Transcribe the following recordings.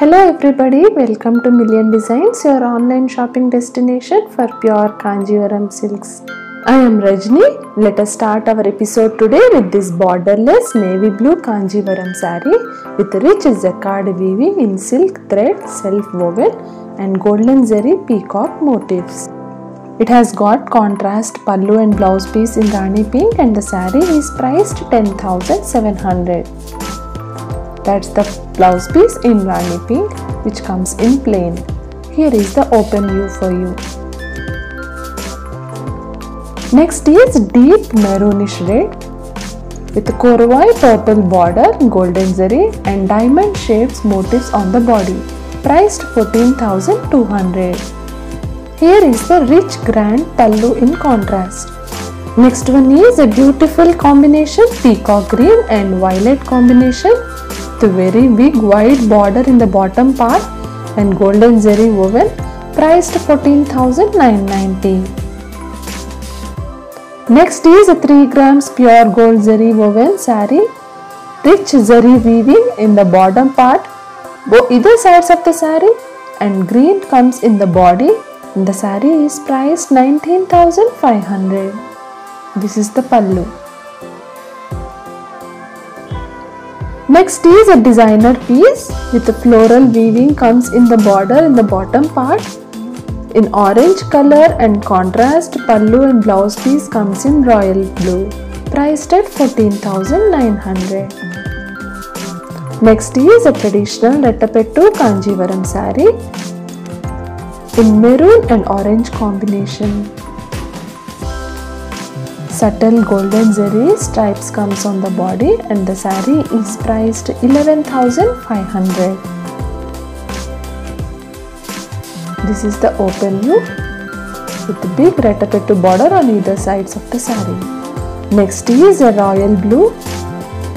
Hello everybody, welcome to Million Designs, your online shopping destination for pure Kanjivaram silks. I am Rajni. Let us start our episode today with this borderless navy blue Kanjivaram saree with rich jacquard weaving in silk thread, self-woven and golden zari peacock motifs. It has got contrast pallu and blouse piece in Rani pink and the saree is priced 10,700. That's the blouse piece in Rani pink which comes in plain. Here is the open view for you. Next is deep maroonish red with korowai purple border, golden zari and diamond shapes motifs on the body. Priced 14,200. Here is the rich grand pallu in contrast. Next one is a beautiful combination peacock green and violet combination. The very big wide border in the bottom part and golden zari woven, priced 14,990. Next is a 3 grams pure gold zari woven saree, rich zari weaving in the bottom part, either sides of the saree, and green comes in the body. And the saree is priced 19,500. This is the pallu. Next is a designer piece with a floral weaving comes in the border in the bottom part. In orange color and contrast, pallu and blouse piece comes in royal blue. Priced at 14,900. Next is a traditional Rettapettu Kanjivaram saree in maroon and orange combination. Subtle golden zari stripes comes on the body and the saree is priced 11,500. This is the open view with the big Rettapettu border on either sides of the saree. Next is a royal blue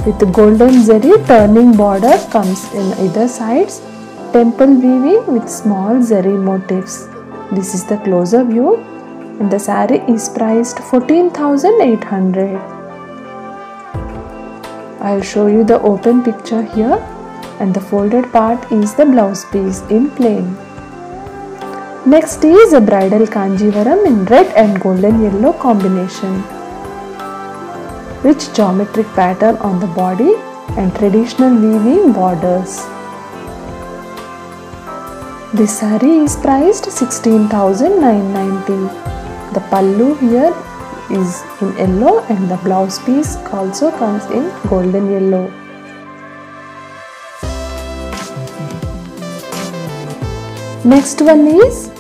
with the golden zari turning border comes in either sides, temple weaving with small zari motifs. This is the closer view. And the saree is priced 14,800. I'll show you the open picture here and the folded part is the blouse piece in plain. Next is a bridal Kanjivaram in red and golden yellow combination. Rich geometric pattern on the body and traditional weaving borders. This saree is priced 16,990. The pallu here is in yellow and the blouse piece also comes in golden yellow. Next one is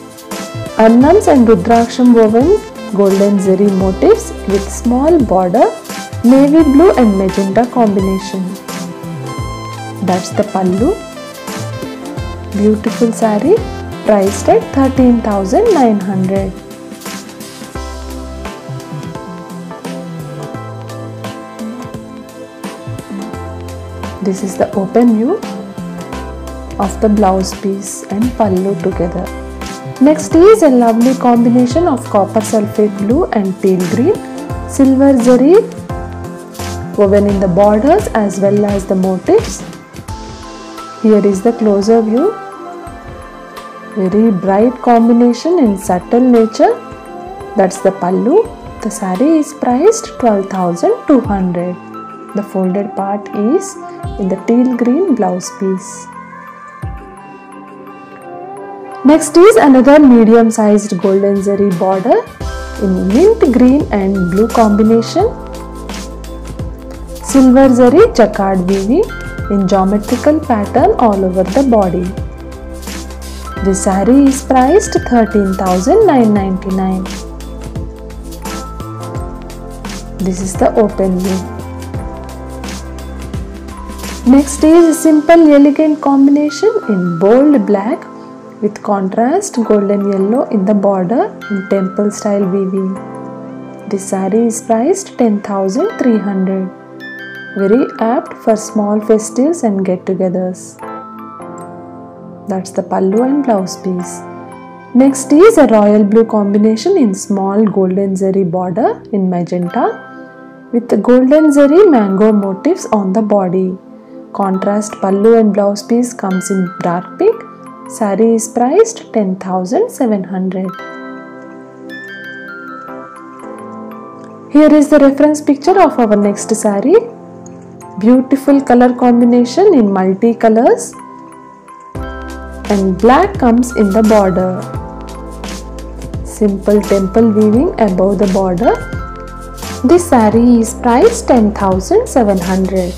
Arnams and Rudraksham woven golden zari motifs with small border, navy blue and magenta combination. That's the pallu. Beautiful saree priced at 13,900. This is the open view of the blouse piece and pallu together. Next is a lovely combination of copper sulphate blue and teal green, silver zari woven in the borders as well as the motifs. Here is the closer view. Very bright combination in subtle nature. That's the pallu. The saree is priced 12,200. The folded part is in the teal green blouse piece. Next is another medium sized golden zari border in mint green and blue combination. Silver zari jacquard weaving in geometrical pattern all over the body. This saree is priced 13,999. This is the open view. Next is a simple elegant combination in bold black with contrast golden yellow in the border in temple style weaving. This saree is priced 10,300. Very apt for small festives and get-togethers. That's the pallu and blouse piece. Next is a royal blue combination in small golden zari border in magenta with the golden zari mango motifs on the body. Contrast pallu and blouse piece comes in dark pink. Saree is priced 10,700. Here is the reference picture of our next saree. Beautiful color combination in multi colors, and black comes in the border. Simple temple weaving above the border. This saree is priced 10,700.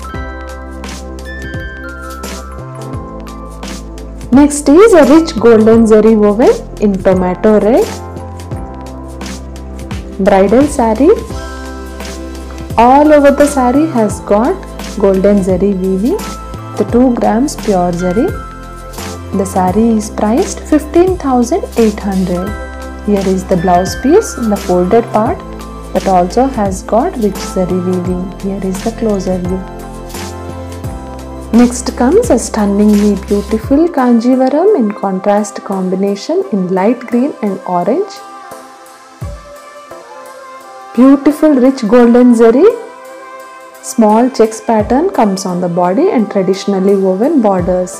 Next is a rich golden zari woven in tomato red. Bridal saree. All over the saree has got golden zari weaving. The 2 grams pure zari. The saree is priced 15,800. Here is the blouse piece, the folded part, that also has got rich zari weaving. Here is the closer view. Next comes a stunningly beautiful Kanjivaram in contrast combination in light green and orange. Beautiful rich golden zari. Small checks pattern comes on the body and traditionally woven borders.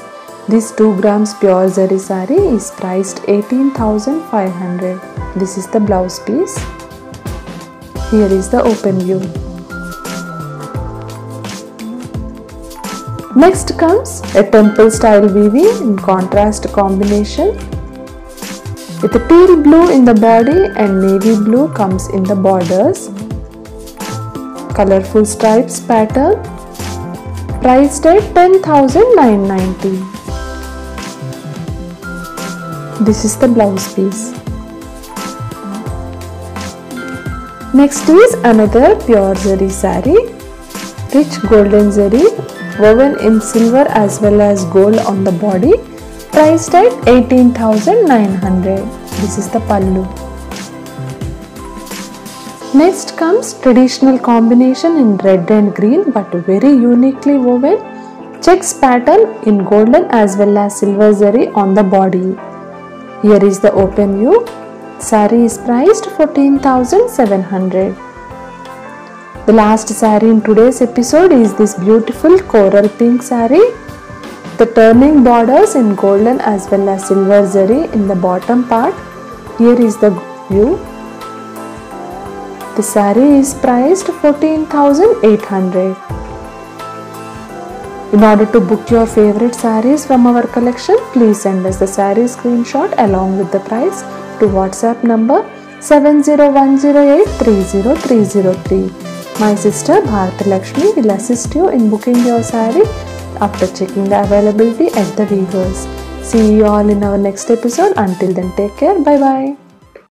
This 2 grams pure zari saree is priced 18,500. This is the blouse piece. Here is the open view. Next comes a temple style weaving in contrast combination with a teal blue in the body and navy blue comes in the borders. Colorful stripes pattern, priced at 10,990. This is the blouse piece. Next is another pure zari saree, rich golden zari woven in silver as well as gold on the body, priced at 18,900. This is the pallu. Next comes traditional combination in red and green but very uniquely woven checks pattern in golden as well as silver zari on the body. Here is the open view. Saree is priced 14,700. The last saree in today's episode is this beautiful coral pink saree. The turning borders in golden as well as silver zari in the bottom part. Here is the view. The saree is priced 14,800. In order to book your favorite sarees from our collection, please send us the saree screenshot along with the price to WhatsApp number 7010830303. My sister Bharati Lakshmi will assist you in booking your saree after checking the availability at the weavers. See you all in our next episode. Until then, take care. Bye bye.